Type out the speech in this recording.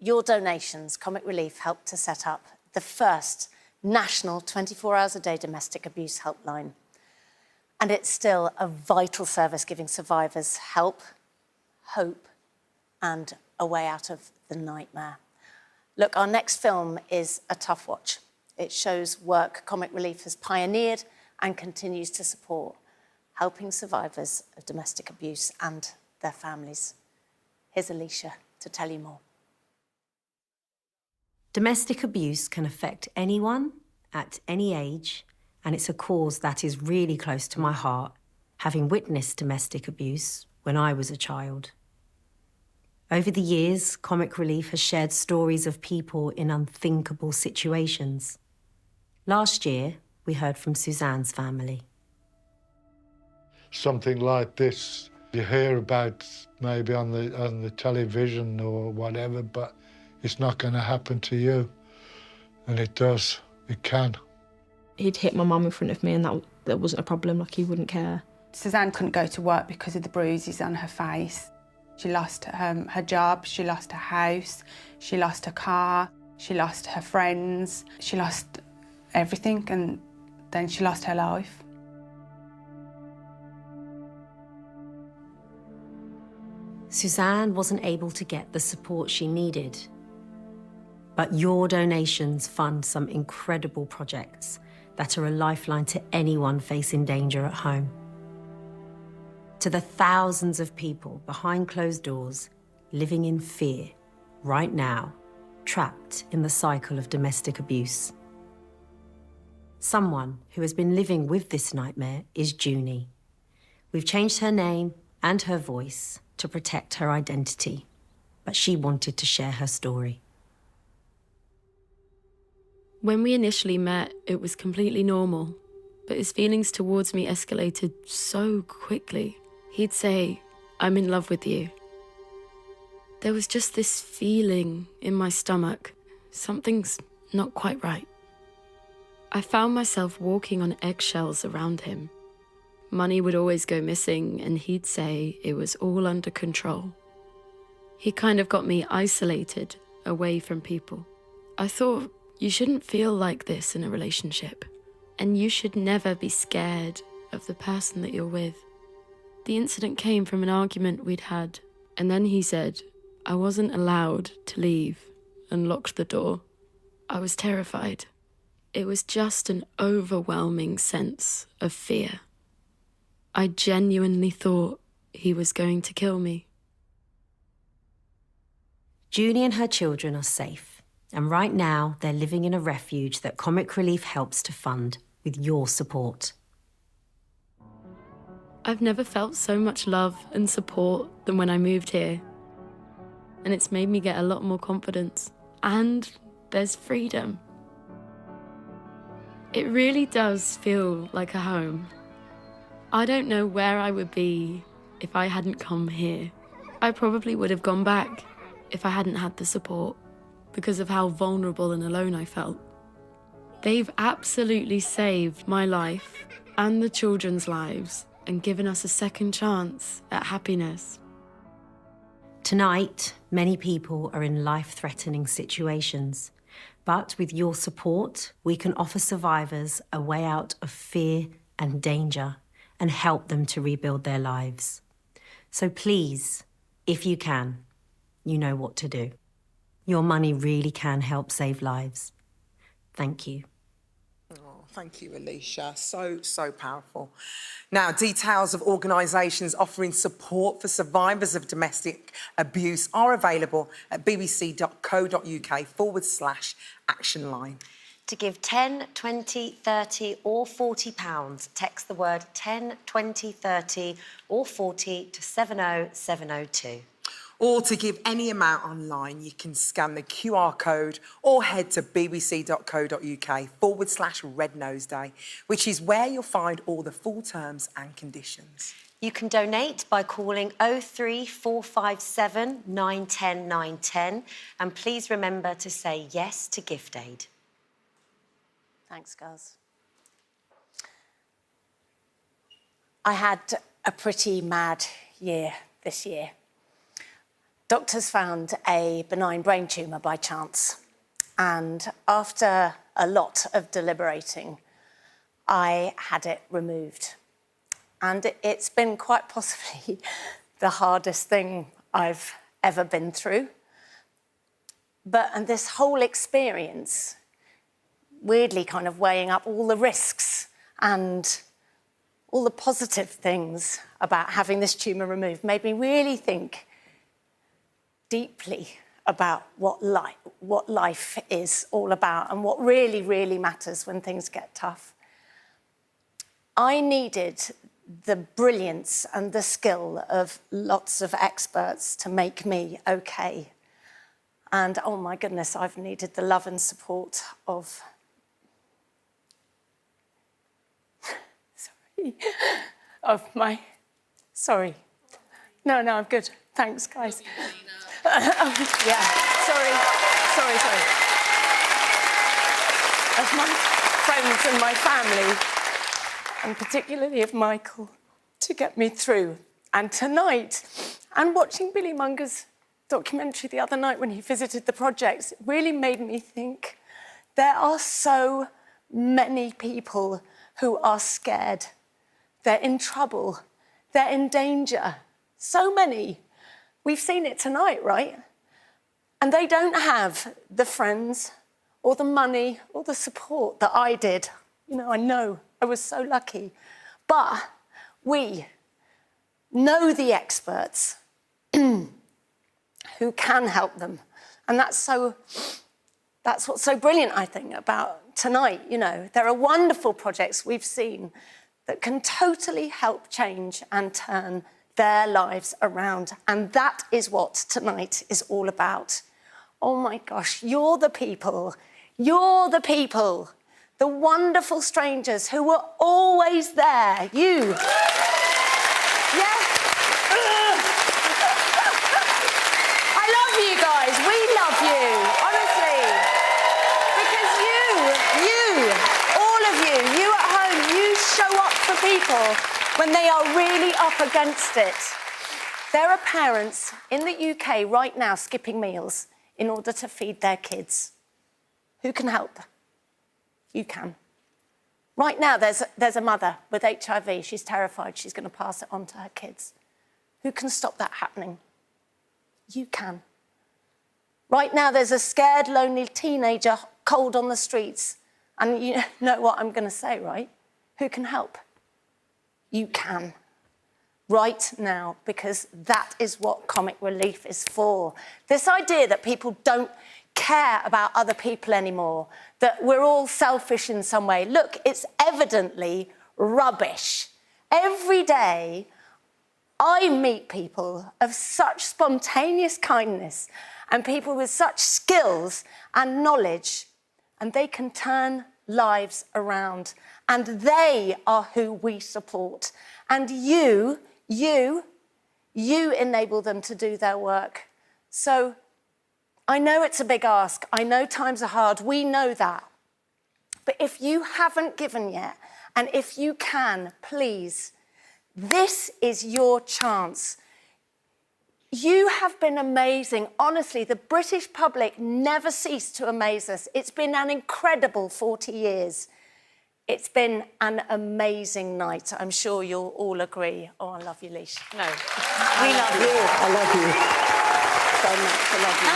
Your donations, Comic Relief, helped to set up the first national 24 hours a day domestic abuse helpline. And it's still a vital service giving survivors help, hope, and a way out of the nightmare. Look, our next film is a tough watch. It shows work Comic Relief has pioneered and continues to support, helping survivors of domestic abuse and their families. Here's Alicia to tell you more. Domestic abuse can affect anyone at any age, and it's a cause that is really close to my heart, having witnessed domestic abuse when I was a child. Over the years, Comic Relief has shared stories of people in unthinkable situations. Last year, we heard from Suzanne's family. Something like this, you hear about maybe on the television or whatever, but it's not going to happen to you. And it does. It can. He'd hit my mum in front of me and that wasn't a problem, like he wouldn't care. Suzanne couldn't go to work because of the bruises on her face. She lost her job, she lost her house, she lost her car, she lost her friends, she lost everything, and then she lost her life. Suzanne wasn't able to get the support she needed. But your donations fund some incredible projects that are a lifeline to anyone facing danger at home. To the thousands of people behind closed doors, living in fear, right now, trapped in the cycle of domestic abuse. Someone who has been living with this nightmare is Junie. We've changed her name and her voice to protect her identity, but she wanted to share her story. When we initially met, it was completely normal, but his feelings towards me escalated so quickly. He'd say, "I'm in love with you." There was just this feeling in my stomach, something's not quite right. I found myself walking on eggshells around him. Money would always go missing, and he'd say it was all under control. He kind of got me isolated, away from people. I thought, you shouldn't feel like this in a relationship, and you should never be scared of the person that you're with. The incident came from an argument we'd had, and then he said I wasn't allowed to leave and locked the door. I was terrified. It was just an overwhelming sense of fear. I genuinely thought he was going to kill me. Junie and her children are safe, and right now they're living in a refuge that Comic Relief helps to fund with your support. I've never felt so much love and support than when I moved here. And it's made me get a lot more confidence. And there's freedom. It really does feel like a home. I don't know where I would be if I hadn't come here. I probably would have gone back if I hadn't had the support because of how vulnerable and alone I felt. They've absolutely saved my life and the children's lives and given us a second chance at happiness. Tonight, many people are in life-threatening situations, but with your support, we can offer survivors a way out of fear and danger and help them to rebuild their lives. So please, if you can, you know what to do. Your money really can help save lives. Thank you. Oh, thank you, Alicia. So powerful. Now, details of organisations offering support for survivors of domestic abuse are available at bbc.co.uk/action line. To give 10, 20, 30 or £40, text the word 10, 20, 30 or 40 to 70702. Or to give any amount online, you can scan the QR code or head to bbc.co.uk/Red Nose Day, which is where you'll find all the full terms and conditions. You can donate by calling 03457 910 910 and please remember to say yes to gift aid. Thanks, girls. I had a pretty mad year this year. doctors found a benign brain tumour by chance. And after a lot of deliberating, I had it removed. And it's been quite possibly the hardest thing I've ever been through. And this whole experience, weirdly kind of weighing up all the risks and all the positive things about having this tumour removed, made me really think deeply about what life is all about and what really, really matters when things get tough. I needed the brilliance and the skill of lots of experts to make me okay. And oh my goodness, I've needed the love and support of sorry. No, I'm good. Thanks, guys. Yeah, sorry. Of my friends and my family, and particularly of Michael, to get me through. And tonight, and watching Billy Munger's documentary the other night when he visited the projects, it really made me think there are so many people who are scared. They're in trouble. They're in danger. So many. We've seen it tonight, right? And they don't have the friends or the money or the support that I did. You know I was so lucky. But we know the experts who can help them. And that's what's so brilliant, I think, about tonight. You know, there are wonderful projects we've seen that can totally help change and turn their lives around. And that is what tonight is all about. Oh my gosh, you're the people, the wonderful strangers who were always there. You. Yeah? I love you guys. We love you, honestly. Because all of you at home, you show up for people when they are really up against it. There are parents in the UK right now skipping meals in order to feed their kids. Who can help? You can. Right now, there's a mother with HIV. She's terrified she's going to pass it on to her kids. Who can stop that happening? You can. Right now, there's a scared, lonely teenager cold on the streets. And you know what I'm going to say, right? Who can help? You can. Right now, because that is what comic relief is for. This idea that people don't care about other people anymore, that we're all selfish in some way. Look, it's evidently rubbish. Every day, I meet people of such spontaneous kindness and people with such skills and knowledge, and they can turn lives around. And they are who we support. And you enable them to do their work. So I know it's a big ask. I know times are hard. We know that. But if you haven't given yet, and if you can, please, this is your chance. You have been amazing. Honestly, the British public never ceased to amaze us. It's been an incredible 40 years. It's been an amazing night. I'm sure you'll all agree. Oh, I love you, Leash. No. We love you. I love you. So much. I love you.